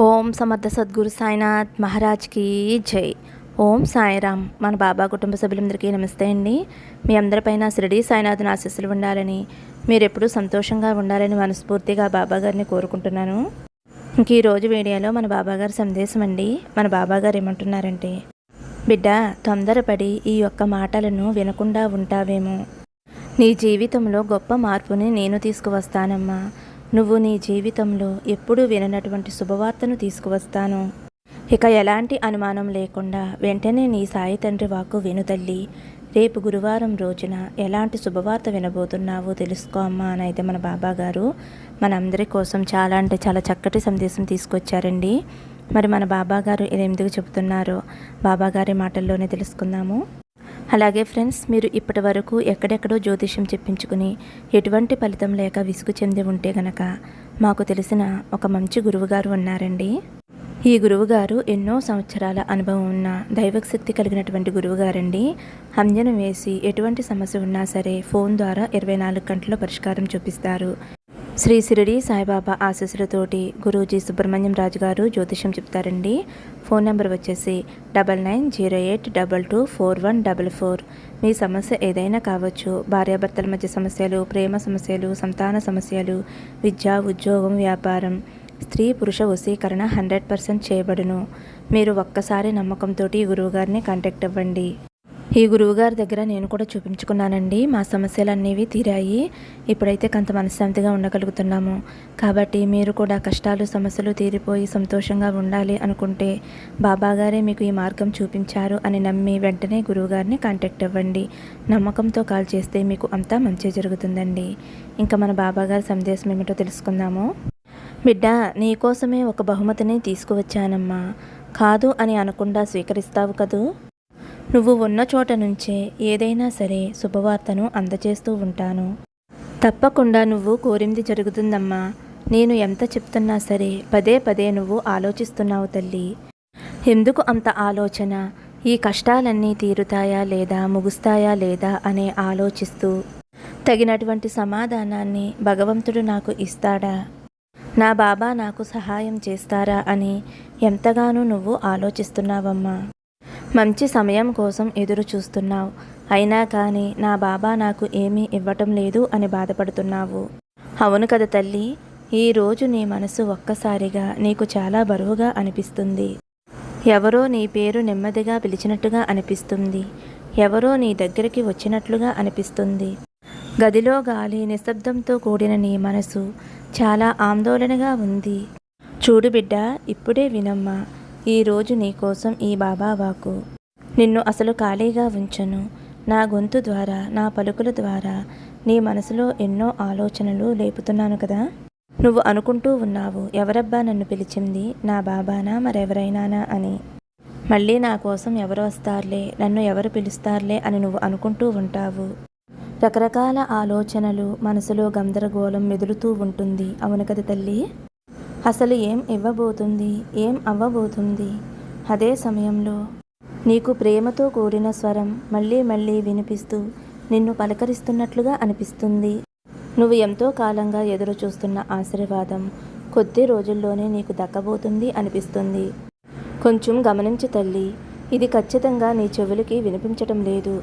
ఓం సమర్థ సద్గురు సాయినాథ్ మహారాజ్కి జై. ఓం సాయిరామ్. మన బాబా కుటుంబ సభ్యులందరికీ నమస్తే అండి. మీ అందరిపైన షిరిడి సాయినాథుని ఆశీస్సులు ఉండాలని, మీరు ఎప్పుడూ సంతోషంగా ఉండాలని మనస్ఫూర్తిగా బాబా గారిని కోరుకుంటున్నాను. ఇంక ఈరోజు వీడియోలో మన బాబాగారి సందేశం అండి. మన బాబాగారు ఏమంటున్నారంటే, బిడ్డ, తొందరపడి ఈ యొక్క మాటలను వినకుండా ఉంటావేమో. నీ జీవితంలో గొప్ప మార్పుని నేను తీసుకువస్తానమ్మా. నువ్వు నీ జీవితంలో ఎప్పుడూ విననటువంటి శుభవార్తను తీసుకువస్తాను. ఇక ఎలాంటి అనుమానం లేకుండా వెంటనే నీ సాయి తండ్రి వాక్కు విను తల్లి. రేపు గురువారం రోజున ఎలాంటి శుభవార్త వినబోతున్నావో తెలుసుకో అమ్మా అని అయితే మన బాబాగారు మనందరి కోసం చాలా అంటే చాలా చక్కటి సందేశం తీసుకొచ్చారండి. మరి మన బాబాగారు ఇది ఎందుకు చెబుతున్నారో బాబాగారి మాటల్లోనే తెలుసుకుందాము. అలాగే ఫ్రెండ్స్, మీరు ఇప్పటి వరకు ఎక్కడెక్కడో జ్యోతిష్యం చెప్పించుకుని ఎటువంటి ఫలితం లేక విసుగు చెంది ఉంటే గనక మాకు తెలిసిన ఒక మంచి గురువుగారు ఉన్నారండి. ఈ గురువుగారు ఎన్నో సంవత్సరాల అనుభవం ఉన్న దైవశక్తి కలిగినటువంటి గురువుగారండి. అంజనం వేసి ఎటువంటి సమస్య ఉన్నా సరే ఫోన్ ద్వారా 24 గంటల్లో పరిష్కారం చూపిస్తారు. శ్రీ షిరిడి సాయిబాబా ఆశీస్సులతోటి గురూజీ సుబ్రహ్మణ్యం రాజు గారు జ్యోతిష్యం చెప్తారండి. ఫోన్ నెంబర్ వచ్చేసి 9908224144. మీ సమస్య ఏదైనా కావచ్చు. భార్యాభర్తల మధ్య సమస్యలు, ప్రేమ సమస్యలు, సంతాన సమస్యలు, విద్య, ఉద్యోగం, వ్యాపారం, స్త్రీ పురుష వశీకరణ 100% చేయబడును. మీరు ఒక్కసారి నమ్మకంతో ఈ గురువుగారిని కాంటాక్ట్ అవ్వండి. ఈ గురువుగారి దగ్గర నేను కూడా చూపించుకున్నానండి. మా సమస్యలన్నీ తీరాయి. ఇప్పుడైతే కొంత మనశ్శాంతిగా ఉండగలుగుతున్నాము. కాబట్టి మీరు కూడా కష్టాలు సమస్యలు తీరిపోయి సంతోషంగా ఉండాలి అనుకుంటే బాబాగారే మీకు ఈ మార్గం చూపించారు అని నమ్మి వెంటనే గురువుగారిని కాంటాక్ట్ అవ్వండి. నమ్మకంతో కాల్ చేస్తే మీకు అంతా మంచి జరుగుతుందండి. ఇంకా మన బాబాగారి సందేశం ఏమిటో తెలుసుకుందాము. బిడ్డ, నీకోసమే ఒక బహుమతిని తీసుకువచ్చానమ్మా. కాదు అని అనకుండా స్వీకరిస్తావు కదూ. నువ్వు ఉన్న చోట నుంచే ఏదైనా సరే శుభవార్తను అందజేస్తూ ఉంటాను. తప్పకుండా నువ్వు కోరింది జరుగుతుందమ్మా. నేను ఎంత చెప్తున్నా సరే పదే పదే నువ్వు ఆలోచిస్తున్నావు తల్లి. ఎందుకు అంత ఆలోచన? ఈ కష్టాలన్నీ తీరుతాయా లేదా, ముగుస్తాయా లేదా అనే ఆలోచిస్తూ తగినటువంటి సమాధానాన్ని భగవంతుడు నాకు ఇస్తాడా, నా బాబా నాకు సహాయం చేస్తారా అని ఎంతగానో నువ్వు ఆలోచిస్తున్నావమ్మా. మంచి సమయం కోసం ఎదురు చూస్తున్నావు. అయినా కానీ నా బాబా నాకు ఏమీ ఇవ్వటం లేదు అని బాధపడుతున్నావు. అవును కదా తల్లి. ఈరోజు నీ మనసు ఒక్కసారిగా నీకు చాలా బరువుగా అనిపిస్తుంది. ఎవరో నీ పేరు నెమ్మదిగా పిలిచినట్టుగా అనిపిస్తుంది. ఎవరో నీ దగ్గరికి వచ్చినట్లుగా అనిపిస్తుంది. గదిలో గాలి నిశ్శబ్దంతో కూడిన నీ మనసు చాలా ఆందోళనగా ఉంది. చూడు బిడ్డ, ఇప్పుడే వినమ్మా. ఈరోజు నీకోసం ఈ బాబా వాకు నిన్ను అసలు ఖాళీగా ఉంచను. నా గొంతు ద్వారా, నా పలుకుల ద్వారా నీ మనసులో ఎన్నో ఆలోచనలు లేపుతున్నాను కదా. నువ్వు అనుకుంటూ ఉన్నావు, ఎవరబ్బా నన్ను పిలిచింది, నా బాబానా మరెవరైనానా అని. మళ్ళీ నా కోసం ఎవరు వస్తారులే, నన్ను ఎవరు పిలుస్తారులే అని నువ్వు అనుకుంటూ ఉంటావు. రకరకాల ఆలోచనలు, మనసులో గందరగోళం మెదులుతూ ఉంటుంది. అవును కదా తల్లి. అసలు ఏం ఇవ్వబోతుంది, ఏం అవ్వబోతుంది? అదే సమయంలో నీకు ప్రేమతో కూడిన స్వరం మళ్ళీ మళ్ళీ వినిపిస్తూ నిన్ను పలకరిస్తున్నట్లుగా అనిపిస్తుంది. నువ్వు ఎంతో కాలంగా ఎదురు చూస్తున్న ఆశీర్వాదం కొద్ది రోజుల్లోనే నీకు దక్కబోతుంది అనిపిస్తుంది. కొంచెం గమనించు తల్లి. ఇది ఖచ్చితంగా నీ చెవులకి వినిపించటం లేదు.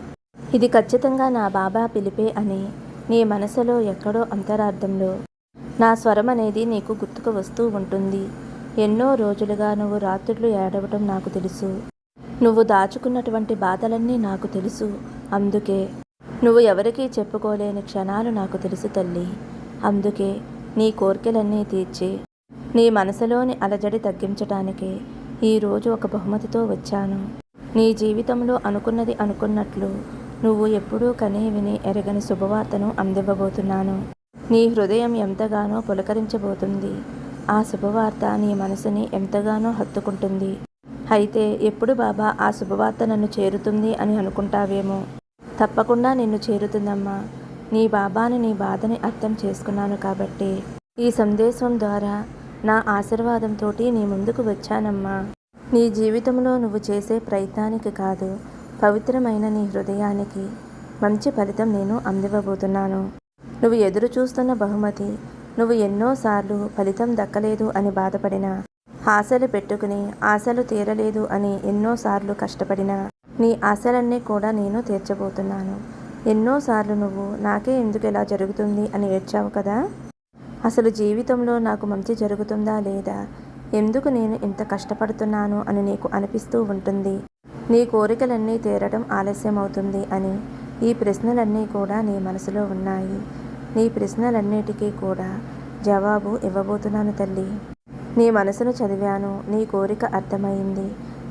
ఇది ఖచ్చితంగా నా బాబా పిలిపే అని నీ మనసులో ఎక్కడో అంతరార్థంలో నా స్వరం అనేది నీకు గుర్తుకు వస్తూ ఉంటుంది. ఎన్నో రోజులుగా నువ్వు రాత్రులు ఏడవటం నాకు తెలుసు. నువ్వు దాచుకున్నటువంటి బాధలన్నీ నాకు తెలుసు. అందుకే నువ్వు ఎవరికీ చెప్పుకోలేని క్షణాలు నాకు తెలుసు తల్లి. అందుకే నీ కోరికలన్నీ తీర్చి నీ మనసులోని అలజడి తగ్గించటానికే ఈరోజు ఒక బహుమతితో వచ్చాను. నీ జీవితంలో అనుకున్నది అనుకున్నట్లు నువ్వు ఎప్పుడూ కనీ విని ఎరగని శుభవార్తను అందివ్వబోతున్నాను. నీ హృదయం ఎంతగానో పులకరించబోతుంది. ఆ శుభవార్త నీ మనసుని ఎంతగానో హత్తుకుంటుంది. అయితే ఎప్పుడు బాబా ఆ శుభవార్త నన్ను చేరుతుంది అని అనుకుంటావేమో. తప్పకుండా నిన్ను చేరుతుందమ్మా. నీ బాబాని, నీ బాధని అర్థం చేసుకున్నాను కాబట్టి ఈ సందేశం ద్వారా నా ఆశీర్వాదంతో నీ ముందుకు వచ్చానమ్మా. నీ జీవితంలో నువ్వు చేసే ప్రయత్నానికి కాదు, పవిత్రమైన నీ హృదయానికి మంచి ఫలితం నేను అందివ్వబోతున్నాను. నువ్వు ఎదురు చూస్తున్న బహుమతి, నువ్వు ఎన్నోసార్లు ఫలితం దక్కలేదు అని బాధపడినా ఆశలు పెట్టుకుని ఆశలు తీరలేదు అని ఎన్నోసార్లు కష్టపడినా నీ ఆశలన్నీ కూడా నేను తీర్చబోతున్నాను. ఎన్నోసార్లు నువ్వు నాకే ఎందుకు ఇలా జరుగుతుంది అని ఏడ్చావు కదా. అసలు జీవితంలో నాకు మంచి జరుగుతుందా లేదా, ఎందుకు నేను ఇంత కష్టపడుతున్నాను అని నీకు అనిపిస్తూ ఉంటుంది. నీ కోరికలన్నీ తీరడం ఆలస్యమవుతుంది అని ఈ ప్రశ్నలన్నీ కూడా నీ మనసులో ఉన్నాయి. నీ ప్రశ్నలన్నిటికీ కూడా జవాబు ఇవ్వబోతున్నాను తల్లి. నీ మనసును చదివాను, నీ కోరిక అర్థమైంది,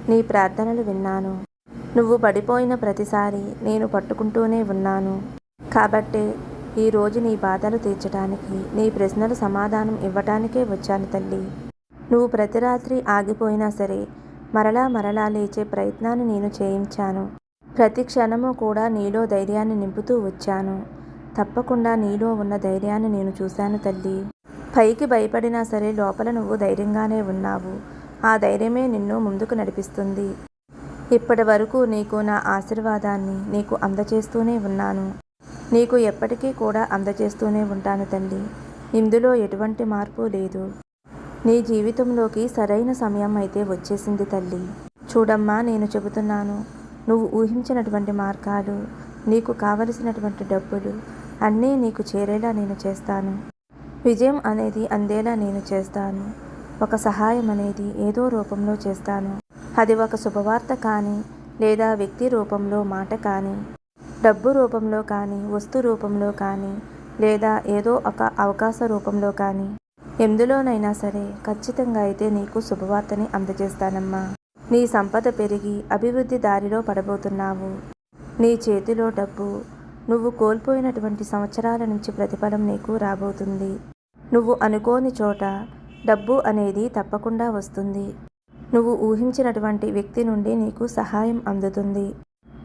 నీ ప్రార్థనలు విన్నాను. నువ్వు పడిపోయిన ప్రతిసారి నేను పట్టుకుంటూనే ఉన్నాను. కాబట్టే ఈరోజు నీ బాధలు తీర్చడానికి, నీ ప్రశ్నలు సమాధానం ఇవ్వటానికే వచ్చాను తల్లి. నువ్వు ప్రతి రాత్రి ఆగిపోయినా సరే మరలా లేచే ప్రయత్నాన్ని నేను చేయించాను. ప్రతి క్షణము కూడా నీలో ధైర్యాన్ని నింపుతూ వచ్చాను. తప్పకుండా నీలో ఉన్న ధైర్యాన్ని నేను చూశాను తల్లి. పైకి భయపడినా సరే లోపల నువ్వు ధైర్యంగానే ఉన్నావు. ఆ ధైర్యమే నిన్ను ముందుకు నడిపిస్తుంది. ఇప్పటి వరకు నీకు నా ఆశీర్వాదాన్ని నీకు అందచేస్తూనే ఉన్నాను. నీకు ఎప్పటికీ కూడా అందచేస్తూనే ఉంటాను తల్లి. ఇందులో ఎటువంటి మార్పు లేదు. నీ జీవితంలోకి సరైన సమయం అయితే వచ్చేసింది తల్లి. చూడమ్మా, నేను చెబుతున్నాను, నువ్వు ఊహించినటువంటి మార్గాలు, నీకు కావలసినటువంటి డబ్బులు అన్నీ నీకు చేరేలా నేను చేస్తాను. విజయం అనేది అందేలా నేను చేస్తాను. ఒక సహాయం అనేది ఏదో రూపంలో చేస్తాను. అది ఒక శుభవార్త కానీ, లేదా వ్యక్తి రూపంలో మాట కానీ, డబ్బు రూపంలో కానీ, వస్తు రూపంలో కానీ, లేదా ఏదో ఒక అవకాశ రూపంలో కానీ, ఎందులోనైనా సరే ఖచ్చితంగా అయితే నీకు శుభవార్తని అందజేస్తానమ్మా. నీ సంపద పెరిగి అభివృద్ధి దారిలో పడబోతున్నావు. నీ చేతిలో డబ్బు, నువ్వు కోల్పోయినటువంటి సంవత్సరాల నుంచి ప్రతిఫలం నీకు రాబోతుంది. నువ్వు అనుకోని చోట డబ్బు అనేది తప్పకుండా వస్తుంది. నువ్వు ఊహించినటువంటి వ్యక్తి నుండి నీకు సహాయం అందుతుంది.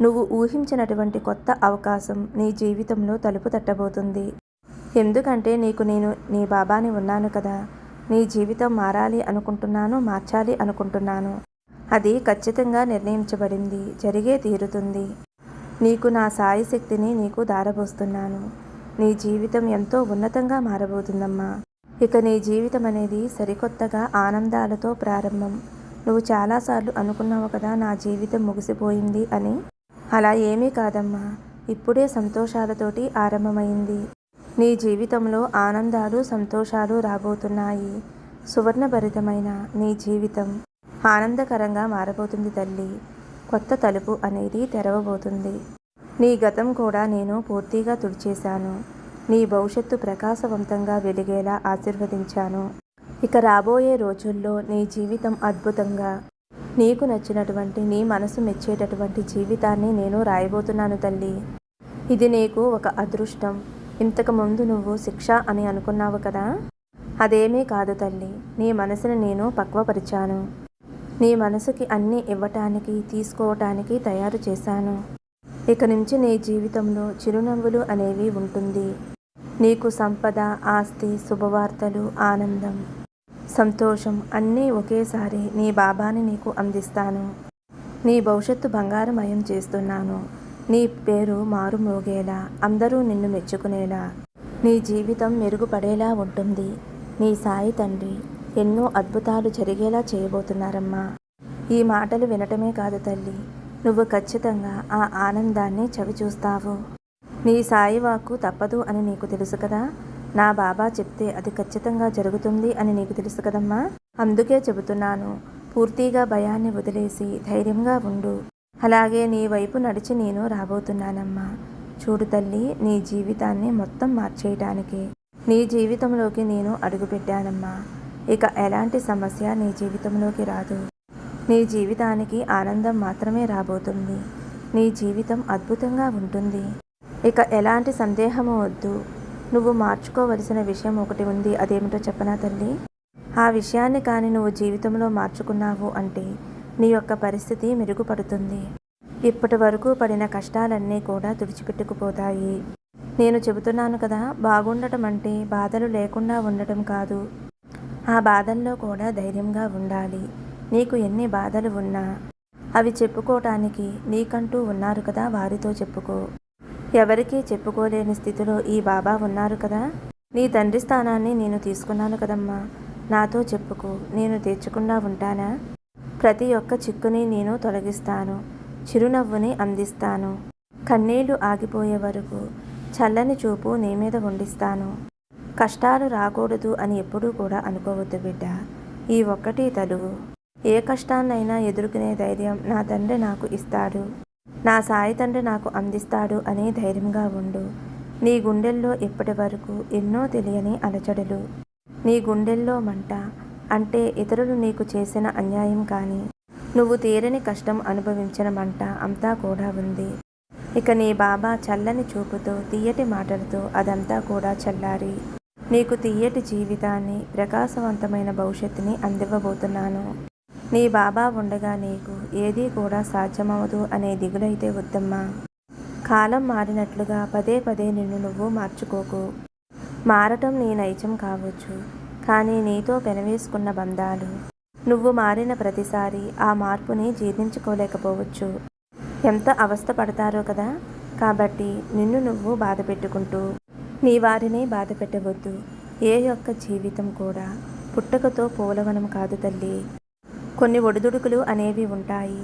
నువ్వు ఊహించినటువంటి కొత్త అవకాశం నీ జీవితంలో తలుపు తట్టబోతుంది. ఎందుకంటే నేను నీ బాబాని ఉన్నాను కదా. నీ జీవితం మారాలి అనుకుంటున్నాను, మార్చాలి అనుకుంటున్నాను. అది ఖచ్చితంగా నిర్ణయించబడింది, జరిగే తీరుతుంది. నీకు నా సాయి శక్తిని నీకు దారబోస్తున్నాను. నీ జీవితం ఎంతో ఉన్నతంగా మారబోతుందమ్మా. ఇక నీ జీవితం అనేది సరికొత్తగా ఆనందాలతో ప్రారంభం. నువ్వు చాలాసార్లు అనుకున్నావు కదా నా జీవితం ముగిసిపోయింది అని. అలా ఏమీ కాదమ్మా, ఇప్పుడే సంతోషాలతోటి ఆరంభమైంది. నీ జీవితంలో ఆనందాలు, సంతోషాలు రాబోతున్నాయి. సువర్ణభరితమైన నీ జీవితం ఆనందకరంగా మారబోతుంది తల్లి. కొత్త తలుపు అనేది తెరవబోతుంది. నీ గతం కూడా నేను పూర్తిగా తుడిచేశాను. నీ భవిష్యత్తు ప్రకాశవంతంగా వెలిగేలా ఆశీర్వదించాను. ఇక రాబోయే రోజుల్లో నీ జీవితం అద్భుతంగా, నీకు నచ్చినటువంటి, నీ మనసు మెచ్చేటటువంటి జీవితాన్ని నేను రాయబోతున్నాను తల్లి. ఇది నీకు ఒక అదృష్టం. ఇంతకుముందు నువ్వు శిక్ష అని అనుకున్నావు కదా. అదేమీ కాదు తల్లి. నీ మనసుని నేను పక్వపరిచాను. నీ మనసుకి అన్నీ ఇవ్వటానికి, తీసుకోవటానికి తయారు చేశాను. ఇక నుంచి నీ జీవితంలో చిరునవ్వులు అనేవి ఉంటుంది. నీకు సంపద, ఆస్తి, శుభవార్తలు, ఆనందం, సంతోషం అన్నీ ఒకేసారి నీ బాబాని నీకు అందిస్తాను. నీ భవిష్యత్తు బంగారమయం చేస్తున్నాను. నీ పేరు మారుమోగేలా, అందరూ నిన్ను మెచ్చుకునేలా, నీ జీవితం మెరుగుపడేలా ఉంటుంది. నీ సాయి తండ్రి ఎన్నో అద్భుతాలు జరిగేలా చేయబోతున్నారమ్మా. ఈ మాటలు వినటమే కాదు తల్లి, నువ్వు ఖచ్చితంగా ఆ ఆనందాన్ని చవిచూస్తావు. నీ సాయి వాక్కు తప్పదు అని నీకు తెలుసు కదా. నా బాబా చెప్తే అది ఖచ్చితంగా జరుగుతుంది అని నీకు తెలుసు కదమ్మా. అందుకే చెబుతున్నాను, పూర్తిగా భయాన్ని వదిలేసి ధైర్యంగా ఉండు. అలాగే నీ వైపు నడిచి నేను రాబోతున్నానమ్మా. చూడు తల్లి, నీ జీవితాన్ని మొత్తం మార్చేయటానికి నీ జీవితంలోకి నేను అడుగుపెట్టానమ్మా. ఇక ఎలాంటి సమస్య నీ జీవితంలోకి రాదు. నీ జీవితానికి ఆనందం మాత్రమే రాబోతుంది. నీ జీవితం అద్భుతంగా ఉంటుంది. ఇక ఎలాంటి సందేహము వద్దు. నువ్వు మార్చుకోవలసిన విషయం ఒకటి ఉంది. అదేమిటో చెప్పనా తల్లి? ఆ విషయాన్ని కానీ నువ్వు జీవితంలో మార్చుకున్నావు అంటే నీ యొక్క పరిస్థితి మెరుగుపడుతుంది. ఇప్పటి వరకు పడిన కష్టాలన్నీ కూడా తుడిచిపెట్టుకుపోతాయి. నేను చెబుతున్నాను కదా, బాగుండటం అంటే బాధలు లేకుండా ఉండటం కాదు. ఆ బాధల్లో కూడా ధైర్యంగా ఉండాలి. నీకు ఎన్ని బాధలు ఉన్నా అవి చెప్పుకోవటానికి నీకంటూ ఉన్నారు కదా, వారితో చెప్పుకో. ఎవరికీ చెప్పుకోలేని స్థితిలో ఈ బాబా ఉన్నారు కదా. నీ తండ్రి స్థానాన్ని నేను తీసుకున్నాను కదమ్మా. నాతో చెప్పుకో, నేను తీర్చకుండా ఉంటానా? ప్రతి ఒక్క చిక్కుని నేను తొలగిస్తాను, చిరునవ్వుని అందిస్తాను. కన్నీళ్లు ఆగిపోయే వరకు చల్లని చూపు నీ మీద ఉండిస్తాను. కష్టాలు రాకూడదు అని ఎప్పుడూ కూడా అనుకోవద్దు బిడ్డ. ఈ ఒక్కటి తలువు. ఏ కష్టాన్నైనా ఎదుర్కొనే ధైర్యం నా తండ్రి నాకు ఇస్తాడు, నా సాయి తండ్రి నాకు అందిస్తాడు అని ధైర్యంగా ఉండు. నీ గుండెల్లో ఇప్పటి వరకు ఎన్నో తెలియని అలచడులు, నీ గుండెల్లో మంట, అంటే ఇతరులు నీకు చేసిన అన్యాయం కానీ నువ్వు తీరని కష్టం అనుభవించిన మంట అంతా కూడా ఉంది. ఇక నీ బాబా చల్లని చూపుతో, తీయటి మాటలతో అదంతా కూడా చల్లారి నీకు తీయటి జీవితాన్ని, ప్రకాశవంతమైన భవిష్యత్తుని అందివ్వబోతున్నాను. నీ బాబా ఉండగా నీకు ఏదీ కూడా సాధ్యమవదు అనే దిగులైతే వద్దమ్మా. కాలం మారినట్లుగా పదే పదే నిన్ను నువ్వు మార్చుకోకు. మారటం నీ నైజం కావచ్చు, కానీ నీతో పెనవేసుకున్న బంధాలు నువ్వు మారిన ప్రతిసారి ఆ మార్పుని జీర్ణించుకోలేకపోవచ్చు. ఎంత అవస్థ పడతారో కదా. కాబట్టి నిన్ను నువ్వు బాధ పెట్టుకుంటూ నీ వారిని బాధ పెట్టవద్దు. ఏ యొక్క జీవితం కూడా పుట్టకతో పూలవనం కాదు తల్లి. కొన్ని ఒడిదుడుకులు అనేవి ఉంటాయి.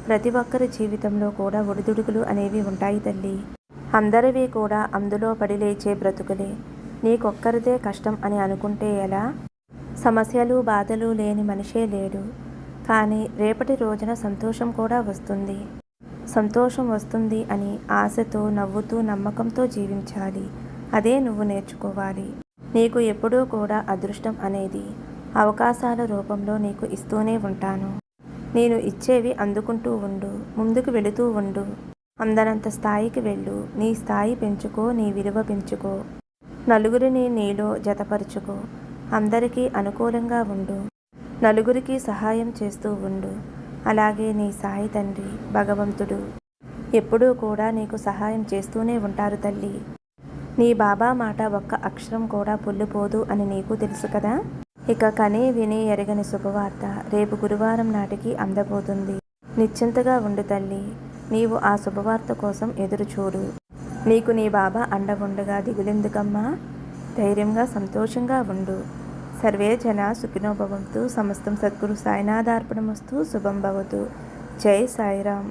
ప్రతి ఒక్కరి జీవితంలో కూడా ఒడిదుడుకులు అనేవి ఉంటాయి తల్లి. అందరివి కూడా అందులో పడి లేచే బ్రతుకులే. నీకొక్కరిదే కష్టం అని అనుకుంటే ఎలా? సమస్యలు బాధలు లేని మనిషే లేడు. కానీ రేపటి రోజున సంతోషం కూడా వస్తుంది. సంతోషం వస్తుంది అని ఆశతో, నవ్వుతూ, నమ్మకంతో జీవించాలి. అదే నువ్వు నేర్చుకోవాలి. నీకు ఎప్పుడూ కూడా అదృష్టం అనేది అవకాశాల రూపంలో నీకు ఇస్తూనే ఉంటాను. నేను ఇచ్చేవి అందుకుంటూ ఉండు, ముందుకు వెళుతూ ఉండు. అందనంత స్థాయికి వెళ్ళు. నీ స్థాయి పెంచుకో, నీ విలువ పెంచుకో. నలుగురిని నీలో జతపరుచుకో. అందరికీ అనుకూలంగా ఉండు. నలుగురికి సహాయం చేస్తూ ఉండు. అలాగే నీ సాయి తండ్రి భగవంతుడు ఎప్పుడూ కూడా నీకు సహాయం చేస్తూనే ఉంటారు తల్లి. నీ బాబా మాట ఒక్క అక్షరం కూడా పొల్లిపోదు అని నీకు తెలుసు కదా. ఇక కనీ విని ఎరగని శుభవార్త రేపు గురువారం నాటికి అందబోతుంది. నిశ్చింతగా ఉండు తల్లి. నీవు ఆ శుభవార్త కోసం ఎదురు చూడు. నీకు నీ బాబా అండ ఉండగా దిగులెందుకమ్మా? ధైర్యంగా సంతోషంగా ఉండు. సర్వే జన సుఖినో భవంతు. సమస్తం సద్గురు సాయినాథార్పణమస్తు. శుభం భవతు. జై సాయిరామ్.